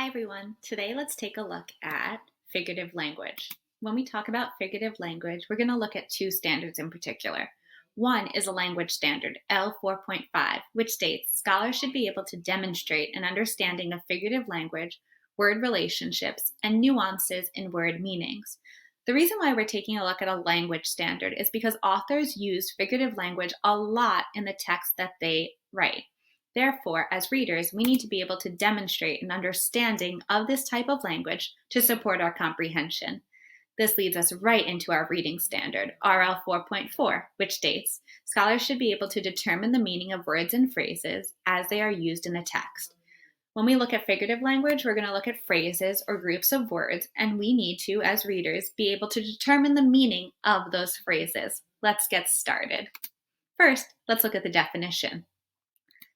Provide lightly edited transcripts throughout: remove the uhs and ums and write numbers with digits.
Hi everyone. Today let's take a look at figurative language. When we talk about figurative language, we're going to look at two standards in particular. One is a language standard, L 4.5, which states scholars should be able to demonstrate an understanding of figurative language, word relationships, and nuances in word meanings. The reason why we're taking a look at a language standard is because authors use figurative language a lot in the text that they write. Therefore, as readers, we need to be able to demonstrate an understanding of this type of language to support our comprehension. This leads us right into our reading standard, RL 4.4, which states, scholars should be able to determine the meaning of words and phrases as they are used in a text. When we look at figurative language, we're going to look at phrases or groups of words, and we need to, as readers, be able to determine the meaning of those phrases. Let's get started. First, let's look at the definition.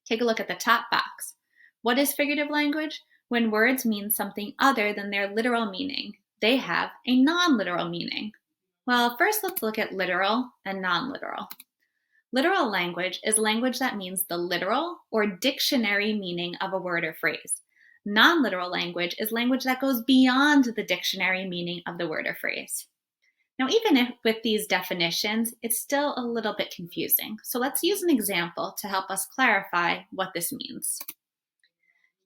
Take a look at the top box. What is figurative language? When words mean something other than their literal meaning, they have a non-literal meaning. Well, first let's look at literal and non-literal. Literal language is language that means the literal or dictionary meaning of a word or phrase. Non-literal language is language that goes beyond the dictionary meaning of the word or phrase. Now, even with these definitions, it's still a little bit confusing. So let's use an example to help us clarify what this means.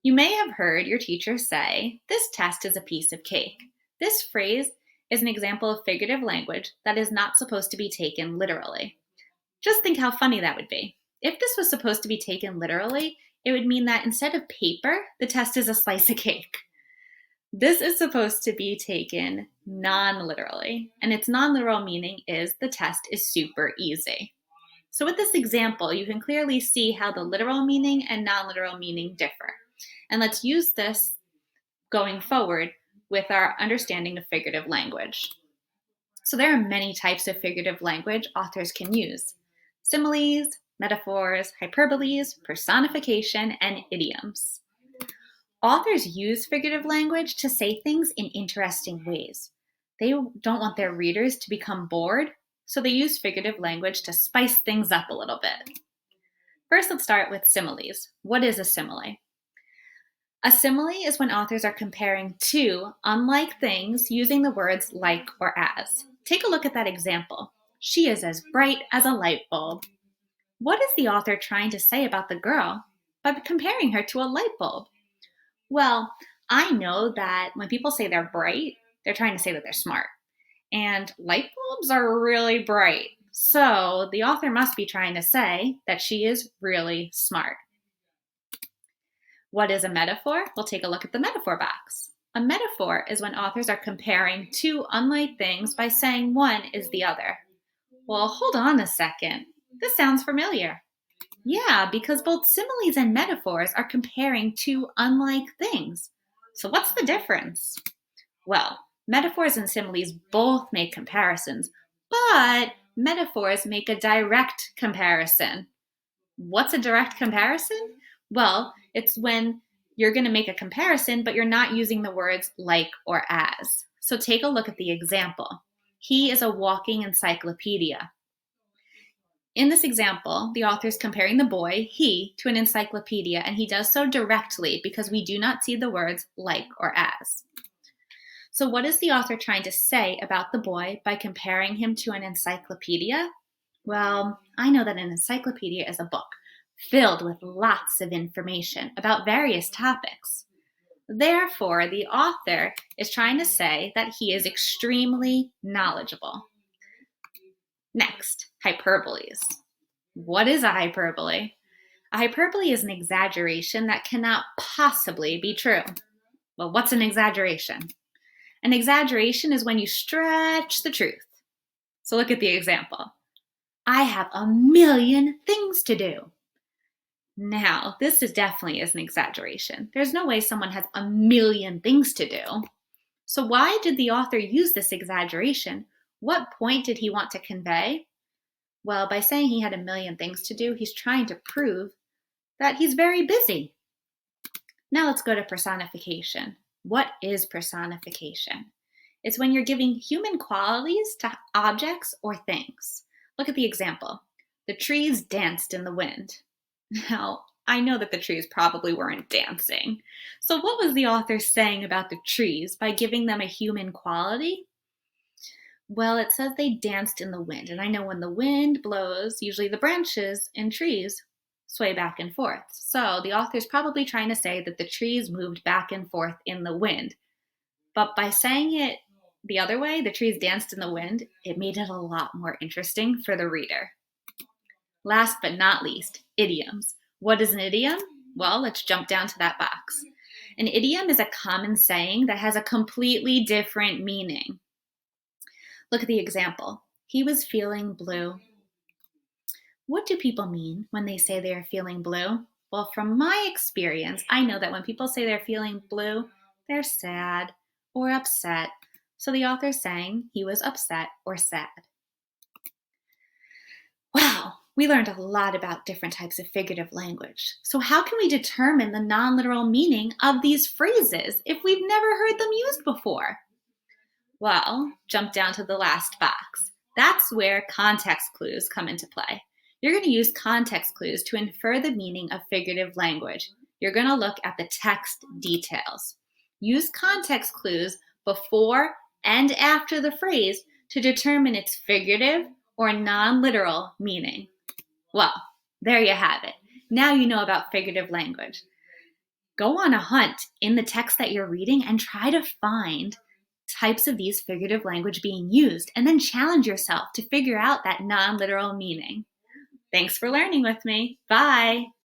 You may have heard your teacher say, "This test is a piece of cake." This phrase is an example of figurative language that is not supposed to be taken literally. Just think how funny that would be. If this was supposed to be taken literally, it would mean that instead of paper, the test is a slice of cake. This is supposed to be taken non-literally, and its non-literal meaning is the test is super easy. So with this example, you can clearly see how the literal meaning and non-literal meaning differ. And let's use this going forward with our understanding of figurative language. So there are many types of figurative language authors can use: similes, metaphors, hyperboles, personification, and idioms. Authors use figurative language to say things in interesting ways. They don't want their readers to become bored, so they use figurative language to spice things up a little bit. First, let's start with similes. What is a simile? A simile is when authors are comparing two unlike things using the words like or as. Take a look at that example. She is as bright as a light bulb. What is the author trying to say about the girl by comparing her to a light bulb? Well, I know that when people say they're bright, they're trying to say that they're smart. And light bulbs are really bright. So the author must be trying to say that she is really smart. What is a metaphor? We'll take a look at the metaphor box. A metaphor is when authors are comparing two unlike things by saying one is the other. Well, hold on a second. This sounds familiar. Yeah, because both similes and metaphors are comparing two unlike things. So what's the difference? Well, metaphors and similes both make comparisons, but metaphors make a direct comparison. What's a direct comparison? Well, it's when you're going to make a comparison, but you're not using the words like or as. So take a look at the example. He is a walking encyclopedia. In this example, the author is comparing the boy, he, to an encyclopedia, and he does so directly because we do not see the words like or as. So what is the author trying to say about the boy by comparing him to an encyclopedia? Well, I know that an encyclopedia is a book filled with lots of information about various topics. Therefore, the author is trying to say that he is extremely knowledgeable. Next, hyperboles. What is a hyperbole? A hyperbole is an exaggeration that cannot possibly be true. Well, what's an exaggeration? An exaggeration is when you stretch the truth. So look at the example. I have a million things to do. Now, this is definitely an exaggeration. There's no way someone has a million things to do. So why did the author use this exaggeration? What point did he want to convey? Well, by saying he had a million things to do, he's trying to prove that he's very busy. Now let's go to personification. What is personification? It's when you're giving human qualities to objects or things. Look at the example. The trees danced in the wind. Now, I know that the trees probably weren't dancing. So, what was the author saying about the trees by giving them a human quality? Well, it says they danced in the wind. And I know when the wind blows, usually the branches in trees sway back and forth. So, the author's probably trying to say that the trees moved back and forth in the wind. But by saying it the other way, the trees danced in the wind, it made it a lot more interesting for the reader. Last but not least, idioms. What is an idiom? Well, let's jump down to that box. An idiom is a common saying that has a completely different meaning. Look at the example. He was feeling blue. What do people mean when they say they are feeling blue? Well, from my experience, I know that when people say they're feeling blue, they're sad or upset. So the author's saying he was upset or sad. Wow, we learned a lot about different types of figurative language. So how can we determine the non-literal meaning of these phrases if we've never heard them used before? Well, jump down to the last box. That's where context clues come into play. You're going to use context clues to infer the meaning of figurative language. You're going to look at the text details. Use context clues before and after the phrase to determine its figurative or non-literal meaning. Well, there you have it. Now you know about figurative language. Go on a hunt in the text that you're reading and try to find types of these figurative language being used, and then challenge yourself to figure out that non-literal meaning. Thanks for learning with me. Bye.